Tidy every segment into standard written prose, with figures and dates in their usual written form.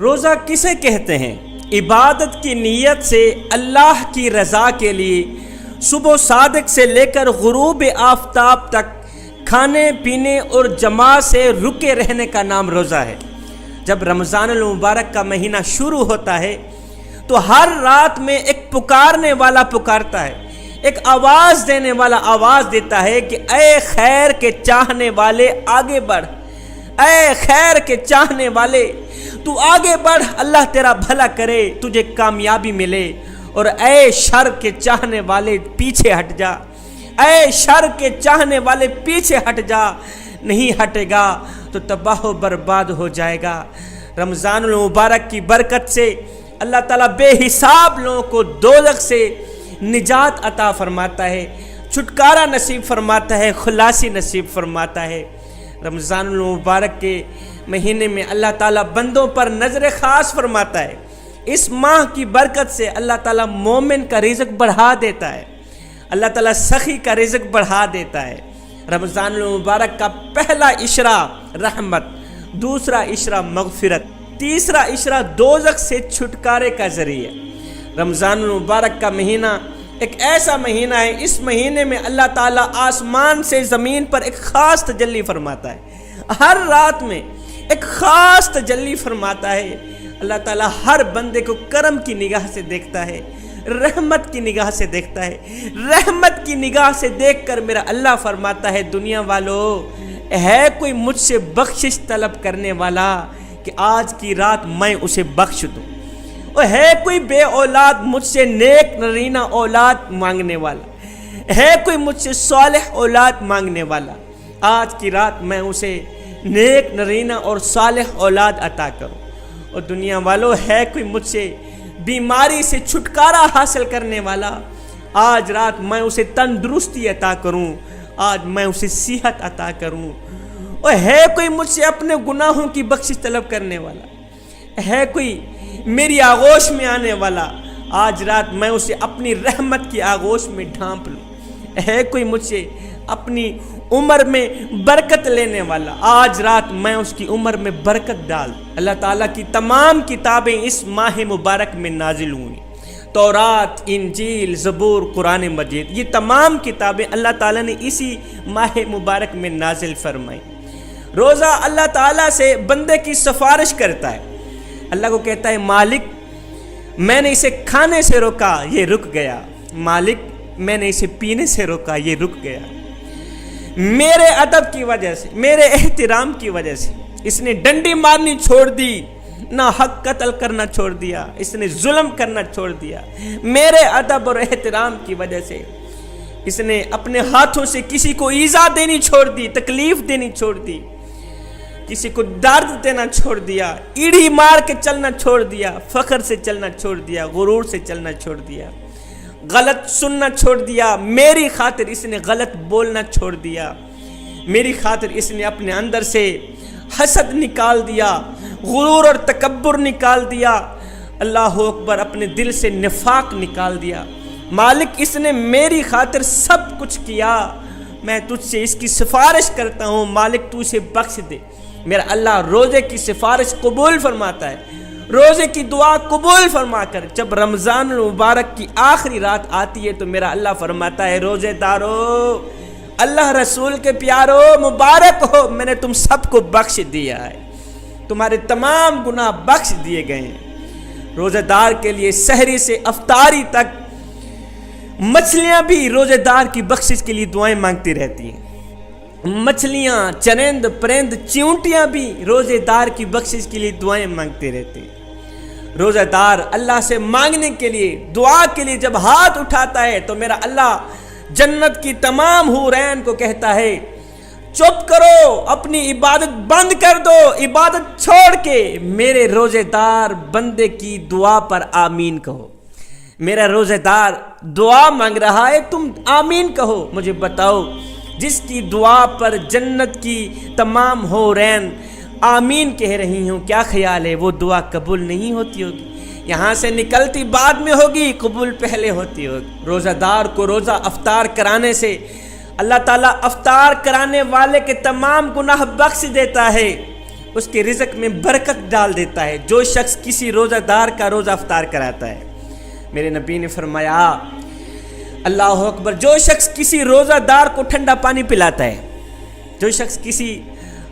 روزہ کسے کہتے ہیں؟ عبادت کی نیت سے اللہ کی رضا کے لیے صبح صادق سے لے کر غروب آفتاب تک کھانے پینے اور جماع سے رکے رہنے کا نام روزہ ہے۔ جب رمضان المبارک کا مہینہ شروع ہوتا ہے تو ہر رات میں ایک پکارنے والا پکارتا ہے، ایک آواز دینے والا آواز دیتا ہے کہ اے خیر کے چاہنے والے آگے بڑھ، اے خیر کے چاہنے والے تو آگے بڑھ، اللہ تیرا بھلا کرے، تجھے کامیابی ملے، اور اے شر کے چاہنے والے پیچھے ہٹ جا، اے شر کے چاہنے والے پیچھے ہٹ جا، نہیں ہٹے گا تو تباہ و برباد ہو جائے گا۔ رمضان المبارک کی برکت سے اللہ تعالیٰ بے حساب لوگوں کو دوزخ سے نجات عطا فرماتا ہے، چھٹکارا نصیب فرماتا ہے، خلاصی نصیب فرماتا ہے۔ رمضان المبارک کے مہینے میں اللہ تعالیٰ بندوں پر نظر خاص فرماتا ہے۔ اس ماہ کی برکت سے اللہ تعالیٰ مومن کا رزق بڑھا دیتا ہے، اللہ تعالیٰ سخی کا رزق بڑھا دیتا ہے۔ رمضان المبارک کا پہلا اشرا رحمت، دوسرا اشرا مغفرت، تیسرا اشرا دوزخ سے چھٹکارے کا ذریعہ۔ رمضان المبارک کا مہینہ ایک ایسا مہینہ ہے، اس مہینے میں اللہ تعالیٰ آسمان سے زمین پر ایک خاص تجلی فرماتا ہے، ہر رات میں ایک خاص تجلی فرماتا ہے۔ اللہ تعالیٰ ہر بندے کو کرم کی نگاہ سے دیکھتا ہے، رحمت کی نگاہ سے دیکھتا ہے۔ رحمت کی نگاہ سے دیکھ کر میرا اللہ فرماتا ہے، دنیا والو ہے کوئی مجھ سے بخشش طلب کرنے والا کہ آج کی رات میں اسے بخش دوں، اور ہے کوئی بے اولاد مجھ سے نیک نرینہ اولاد مانگنے والا، ہے کوئی مجھ سے صالح اولاد مانگنے والا، آج کی رات میں اسے نیک نرینہ اور صالح اولاد عطا کروں۔ اور دنیا والو ہے کوئی مجھ سے بیماری سے چھٹکارا حاصل کرنے والا، آج رات میں اسے تندرستی عطا کروں، آج میں اسے صحت عطا کروں۔ اور ہے کوئی مجھ سے اپنے گناہوں کی بخشش طلب کرنے والا، ہے کوئی میری آغوش میں آنے والا، آج رات میں اسے اپنی رحمت کی آغوش میں ڈھانپ لوں۔ ہے کوئی مجھ سے اپنی عمر میں برکت لینے والا، آج رات میں اس کی عمر میں برکت ڈال۔ اللہ تعالیٰ کی تمام کتابیں اس ماہ مبارک میں نازل ہوئیں، تورات، انجیل، زبور، قرآن مجید، یہ تمام کتابیں اللہ تعالیٰ نے اسی ماہ مبارک میں نازل فرمائیں۔ روزہ اللہ تعالیٰ سے بندے کی سفارش کرتا ہے، اللہ کو کہتا ہے مالک میں نے اسے کھانے سے روکا، یہ رک گیا، مالک میں نے اسے پینے سے روکا، یہ رک گیا، میرے ادب کی وجہ سے، میرے احترام کی وجہ سے اس نے ڈنڈی مارنی چھوڑ دی، نہ حق قتل کرنا چھوڑ دیا، اس نے ظلم کرنا چھوڑ دیا، میرے ادب اور احترام کی وجہ سے اس نے اپنے ہاتھوں سے کسی کو ایذا دینی چھوڑ دی، تکلیف دینی چھوڑ دی، کسی کو درد دینا چھوڑ دیا، ایڑھی مار کے چلنا چھوڑ دیا، فخر سے چلنا چھوڑ دیا، غرور سے چلنا چھوڑ دیا، غلط سننا چھوڑ دیا، میری خاطر اس نے غلط بولنا چھوڑ دیا، میری خاطر اس نے اپنے اندر سے حسد نکال دیا، غرور اور تکبر نکال دیا، اللہ اکبر، اپنے دل سے نفاق نکال دیا۔ مالک اس نے میری خاطر سب کچھ کیا، میں تجھ سے اس کی سفارش کرتا ہوں، مالک تو اسے بخش دے۔ میرا اللہ روزے کی سفارش قبول فرماتا ہے، روزے کی دعا قبول فرما کر جب رمضان المبارک کی آخری رات آتی ہے تو میرا اللہ فرماتا ہے روزے دارو، اللہ رسول کے پیارو مبارک ہو، میں نے تم سب کو بخش دیا ہے، تمہارے تمام گناہ بخش دیے گئے ہیں۔ روزے دار کے لیے سحری سے افطاری تک مچھلیاں بھی روزے دار کی بخشش کے لیے دعائیں مانگتی رہتی ہیں، مچھلیاں، چرند پرند، چیونٹیاں بھی روزے دار کی بخشش کے لیے دعائیں مانگتے رہتے ہیں۔ روزہ دار اللہ سے مانگنے کے لیے، دعا کے لیے جب ہاتھ اٹھاتا ہے تو میرا اللہ جنت کی تمام حورین کو کہتا ہے چپ کرو، اپنی عبادت بند کر دو، عبادت چھوڑ کے میرے روزے دار بندے کی دعا پر آمین کہو۔ میرا روزے دار دعا مانگ رہا ہے، تم آمین کہو۔ مجھے بتاؤ جس کی دعا پر جنت کی تمام حورین آمین کہہ رہی ہوں، کیا خیال ہے وہ دعا قبول نہیں ہوتی ہوگی؟ یہاں سے نکلتی بعد میں ہوگی، قبول پہلے ہوتی ہوگی۔ روزہ دار کو روزہ افطار کرانے سے اللہ تعالیٰ افطار کرانے والے کے تمام گناہ بخش دیتا ہے، اس کے رزق میں برکت ڈال دیتا ہے جو شخص کسی روزہ دار کا روزہ افطار کراتا ہے۔ میرے نبی نے فرمایا اللہ اکبر، جو شخص کسی روزہ دار کو ٹھنڈا پانی پلاتا ہے، جو شخص کسی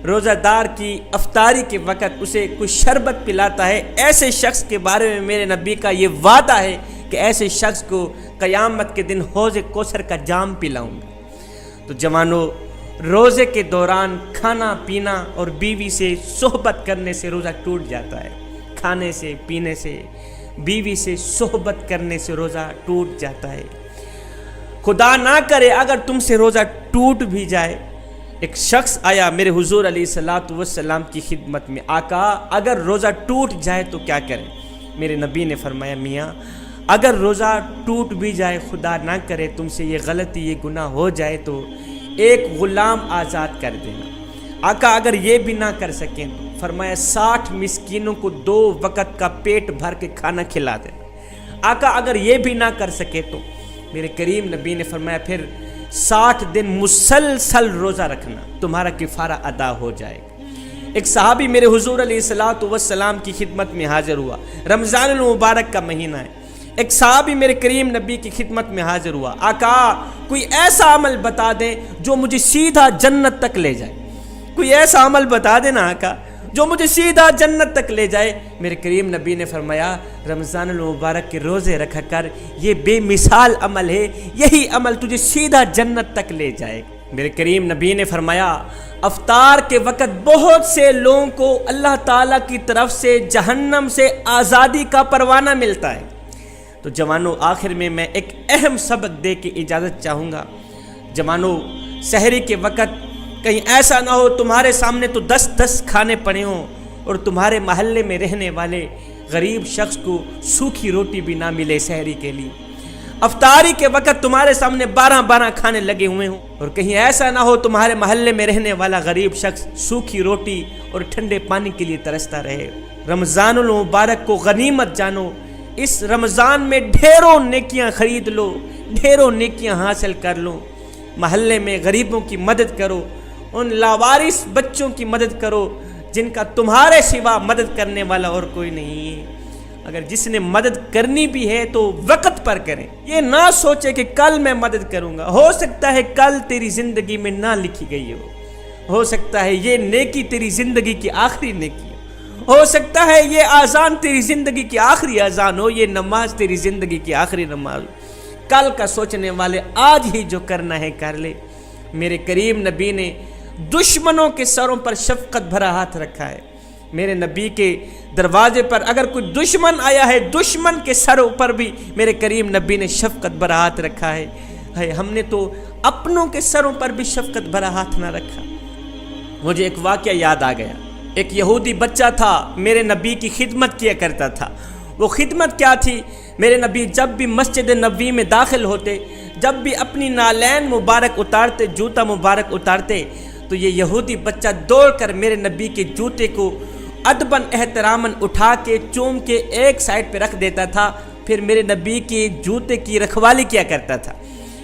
روزہ دار کی افطاری کے وقت اسے کوئی شربت پلاتا ہے، ایسے شخص کے بارے میں میرے نبی کا یہ وعدہ ہے کہ ایسے شخص کو قیامت کے دن حوض کوثر کا جام پلاؤں گا۔ تو جوانوں، روزے کے دوران کھانا پینا اور بیوی سے صحبت کرنے سے روزہ ٹوٹ جاتا ہے۔ کھانے سے، پینے سے، بیوی سے صحبت کرنے سے روزہ ٹوٹ جاتا ہے۔ خدا نہ کرے اگر تم سے روزہ ٹوٹ بھی جائے۔ ایک شخص آیا میرے حضور علیہ الصلوۃ والسلام کی خدمت میں، آقا اگر روزہ ٹوٹ جائے تو کیا کریں؟ میرے نبی نے فرمایا میاں اگر روزہ ٹوٹ بھی جائے، خدا نہ کرے تم سے یہ غلطی، یہ گناہ ہو جائے تو ایک غلام آزاد کر دینا۔ آقا اگر یہ بھی نہ کر سکیں تو فرمایا 60 مسکینوں کو 2 وقت کا پیٹ بھر کے کھانا کھلا دینا۔ آقا اگر یہ بھی نہ کر سکے تو میرے کریم نبی نے فرمایا پھر 60 دن مسلسل روزہ رکھنا، تمہارا کفارہ ادا ہو جائے گا۔ ایک صحابی میرے حضور علیہ الصلوۃ والسلام کی خدمت میں حاضر ہوا، رمضان المبارک کا مہینہ ہے۔ ایک صحابی میرے کریم نبی کی خدمت میں حاضر ہوا، آقا کوئی ایسا عمل بتا دیں جو مجھے سیدھا جنت تک لے جائے، کوئی ایسا عمل بتا دینا آقا جو مجھے سیدھا جنت تک لے جائے۔ میرے کریم نبی نے فرمایا رمضان المبارک کے روزے رکھا کر، یہ بے مثال عمل ہے، یہی عمل تجھے سیدھا جنت تک لے جائے۔ میرے کریم نبی نے فرمایا افطار کے وقت بہت سے لوگوں کو اللہ تعالیٰ کی طرف سے جہنم سے آزادی کا پروانہ ملتا ہے۔ تو جوانوں، آخر میں ایک اہم سبق دے کے اجازت چاہوں گا۔ جوانوں، سحری کے وقت کہیں ایسا نہ ہو تمہارے سامنے تو 10 کھانے پڑے ہوں اور تمہارے محلے میں رہنے والے غریب شخص کو سوکھی روٹی بھی نہ ملے سحری کے لیے۔ افطاری کے وقت تمہارے سامنے 12 کھانے لگے ہوئے ہوں اور کہیں ایسا نہ ہو تمہارے محلے میں رہنے والا غریب شخص سوکھی روٹی اور ٹھنڈے پانی کے لیے ترستا رہے۔ رمضان المبارک کو غنیمت جانو، اس رمضان میں ڈھیروں نیکیاں خرید لو، ڈھیروں نیکیاں حاصل کر لو۔ محلے میں غریبوں کی مدد کرو، ان لاوارث بچوں کی مدد کرو جن کا تمہارے سوا مدد کرنے والا اور کوئی نہیں ہے۔ اگر جس نے مدد کرنی بھی ہے تو وقت پر کریں، یہ نہ سوچے کہ کل میں مدد کروں گا، ہو سکتا ہے کل تیری زندگی میں نہ لکھی گئی ہو سکتا ہے یہ نیکی تیری زندگی کی آخری نیکی ہو سکتا ہے یہ اذان تیری زندگی کی آخری اذان ہو، یہ نماز تیری زندگی کی آخری نماز ہو۔ کل کا سوچنے والے آج ہی جو کرنا ہے کر لے۔ میرے کریم نبی نے دشمنوں کے سروں پر شفقت بھرا ہاتھ رکھا ہے۔ میرے نبی کے دروازے پر اگر کوئی دشمن آیا ہے، دشمن کے سروں پر بھی میرے کریم نبی نے شفقت بھرا ہاتھ رکھا ہے۔ ہم نے تو اپنوں کے سروں پر بھی شفقت بھرا ہاتھ نہ رکھا۔ مجھے ایک واقعہ یاد آ گیا۔ ایک یہودی بچہ تھا، میرے نبی کی خدمت کیا کرتا تھا۔ وہ خدمت کیا تھی؟ میرے نبی جب بھی مسجد نبوی میں داخل ہوتے، جب بھی اپنی نالین مبارک اتارتے، جوتا مبارک اتارتے، تو یہ یہودی بچہ دوڑ کر میرے نبی کے جوتے کو ادباً احتراماً اٹھا کے چوم کے ایک سائڈ پہ رکھ دیتا تھا، پھر میرے نبی کے جوتے کی رکھوالی کیا کرتا تھا۔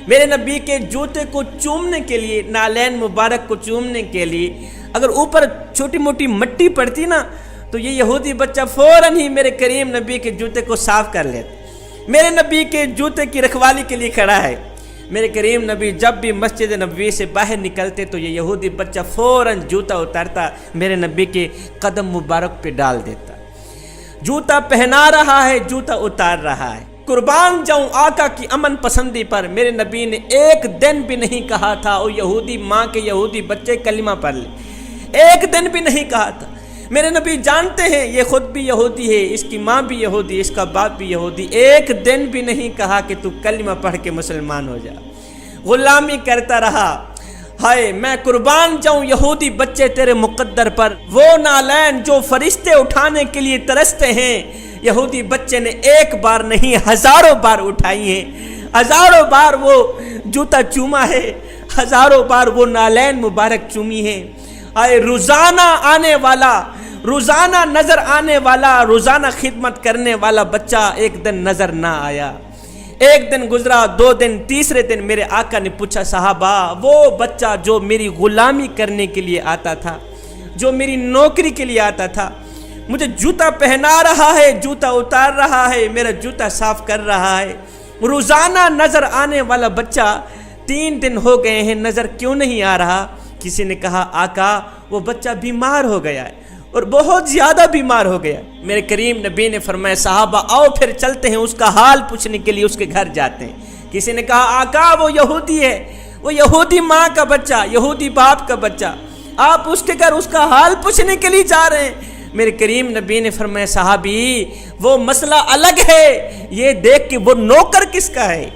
میرے نبی کے جوتے کو چومنے کے لیے، نالین مبارک کو چومنے کے لیے اگر اوپر چھوٹی موٹی مٹی پڑتی نا تو یہ یہودی بچہ فوراً ہی میرے کریم نبی کے جوتے کو صاف کر لیتا۔ میرے نبی کے جوتے کی رکھوالی کے لیے کھڑا ہے۔ میرے کریم نبی جب بھی مسجد نبوی سے باہر نکلتے تو یہ یہودی بچہ فوراً جوتا اتارتا، میرے نبی کے قدم مبارک پہ ڈال دیتا۔ جوتا پہنا رہا ہے، جوتا اتار رہا ہے۔ قربان جاؤں آقا کی امن پسندی پر، میرے نبی نے ایک دن بھی نہیں کہا تھا او یہودی ماں کے یہودی بچے کلمہ پڑھ لے، ایک دن بھی نہیں کہا تھا۔ میرے نبی جانتے ہیں یہ خود بھی یہودی ہے، اس کی ماں بھی یہودی، اس کا باپ بھی یہودی، ایک دن بھی نہیں کہا کہ تو کلمہ پڑھ کے مسلمان ہو جا۔ غلامی کرتا رہا۔ ہائے میں قربان جاؤں یہودی بچے تیرے مقدر پر، وہ نالین جو فرشتے اٹھانے کے لیے ترستے ہیں، یہودی بچے نے ایک بار نہیں ہزاروں بار اٹھائی ہیں، ہزاروں بار وہ جوتا چوما ہے، ہزاروں بار وہ نالین مبارک چومی ہے۔ آئے روزانہ آنے والا، روزانہ نظر آنے والا، روزانہ خدمت کرنے والا بچہ ایک دن نظر نہ آیا۔ ایک دن گزرا، 2 دن، تیسرے دن میرے آقا نے پوچھا صحابہ وہ بچہ جو میری غلامی کرنے کے لیے آتا تھا، جو میری نوکری کے لیے آتا تھا، مجھے جوتا پہنا رہا ہے، جوتا اتار رہا ہے، میرا جوتا صاف کر رہا ہے۔ روزانہ نظر آنے والا بچہ 3 دن ہو گئے ہیں، نظر کیوں نہیں آ رہا؟ کسی نے کہا آقا وہ بچہ بیمار ہو گیا ہے، اور بہت زیادہ بیمار ہو گیا۔ میرے کریم نبی نے فرمایا صحابہ آؤ پھر چلتے ہیں، اس کا حال پوچھنے کے لیے اس کے گھر جاتے ہیں۔ کسی نے کہا آقا وہ یہودی ہے، وہ یہودی ماں کا بچہ، یہودی باپ کا بچہ، آپ اس کے گھر اس کا حال پوچھنے کے لیے جا رہے ہیں۔ میرے کریم نبی نے فرمایا صحابی وہ مسئلہ الگ ہے، یہ دیکھ کہ وہ نوکر کس کا ہے،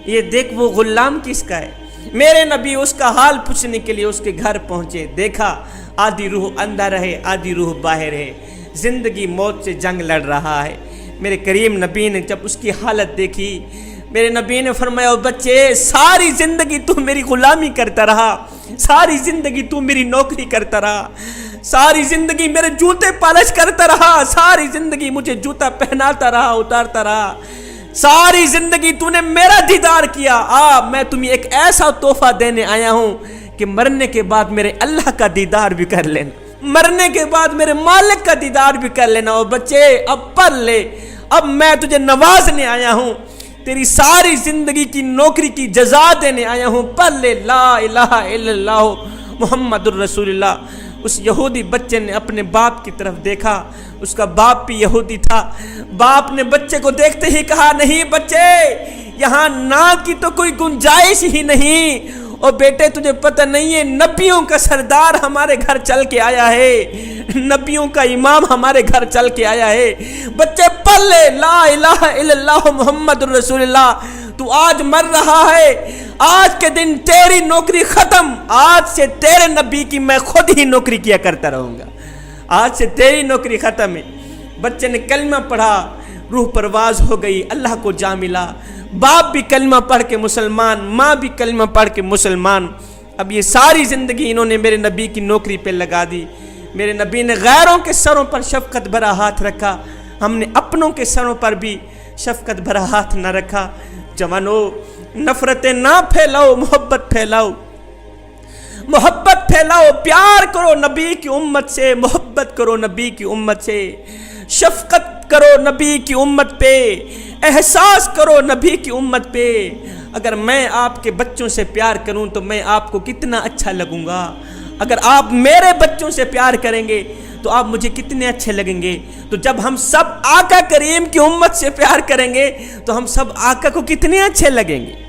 یہ دیکھ وہ غلام کس کا ہے۔ میرے نبی اس کا حال پوچھنے کے لیے اس کے گھر پہنچے، دیکھا آدھی روح اندر ہے، آدھی روح باہر ہے، زندگی موت سے جنگ لڑ رہا ہے۔ میرے کریم نبی نے جب اس کی حالت دیکھی، میرے نبی نے فرمایا بچے ساری زندگی تو میری غلامی کرتا رہا، ساری زندگی تو میری نوکری کرتا رہا، ساری زندگی میرے جوتے پالش کرتا رہا، ساری زندگی مجھے جوتا پہناتا رہا، اتارتا رہا، ساری زندگی تو نے میرا دیدار کیا۔ میں تمہیں ایک ایسا تحفہ دینے آیا ہوں کہ مرنے کے بعد میرے اللہ کا دیدار بھی کر لینا، مرنے کے بعد میرے مالک کا دیدار بھی کر لینا۔ اور بچے اب پڑھ لے، اب میں تجھے نوازنے آیا ہوں، تیری ساری زندگی کی نوکری کی جزا دینے آیا ہوں، پڑھ لے لا الہ الا اللہ محمد الرسول اللہ۔ اس یہودی بچے نے اپنے باپ کی طرف دیکھا، اس کا باپ بھی یہودی تھا۔ باپ نے بچے کو دیکھتے ہی کہا نہیں بچے یہاں نا کی تو کوئی گنجائش ہی نہیں، اور بیٹے تجھے پتہ نہیں ہے نبیوں کا سردار ہمارے گھر چل کے آیا ہے، نبیوں کا امام ہمارے گھر چل کے آیا ہے، بچے پڑھ لے لا الہ الا اللہ محمد الرسول اللہ۔ تو آج مر رہا ہے، آج کے دن تیری نوکری ختم، آج سے تیرے نبی کی میں خود ہی نوکری کیا کرتا رہوں گا، آج سے تیری نوکری ختم ہے۔ بچے نے کلمہ پڑھا، روح پرواز ہو گئی، اللہ کو جا ملا۔ باپ بھی کلمہ پڑھ کے مسلمان، ماں بھی کلمہ پڑھ کے مسلمان۔ اب یہ ساری زندگی انہوں نے میرے نبی کی نوکری پہ لگا دی۔ میرے نبی نے غیروں کے سروں پر شفقت بھرا ہاتھ رکھا، ہم نے اپنوں کے سروں پر بھی شفقت بھرا ہاتھ نہ رکھا۔ جوانو نفرتیں نہ پھیلاؤ، محبت پھیلاؤ، محبت پھیلاؤ، پیار کرو نبی کی امت سے، محبت کرو نبی کی امت سے، شفقت کرو نبی کی امت پہ، احساس کرو نبی کی امت پہ۔ اگر میں آپ کے بچوں سے پیار کروں تو میں آپ کو کتنا اچھا لگوں گا، اگر آپ میرے بچوں سے پیار کریں گے تو آپ مجھے کتنے اچھے لگیں گے۔ تو جب ہم سب آقا کریم کی امت سے پیار کریں گے تو ہم سب آقا کو کتنے اچھے لگیں گے۔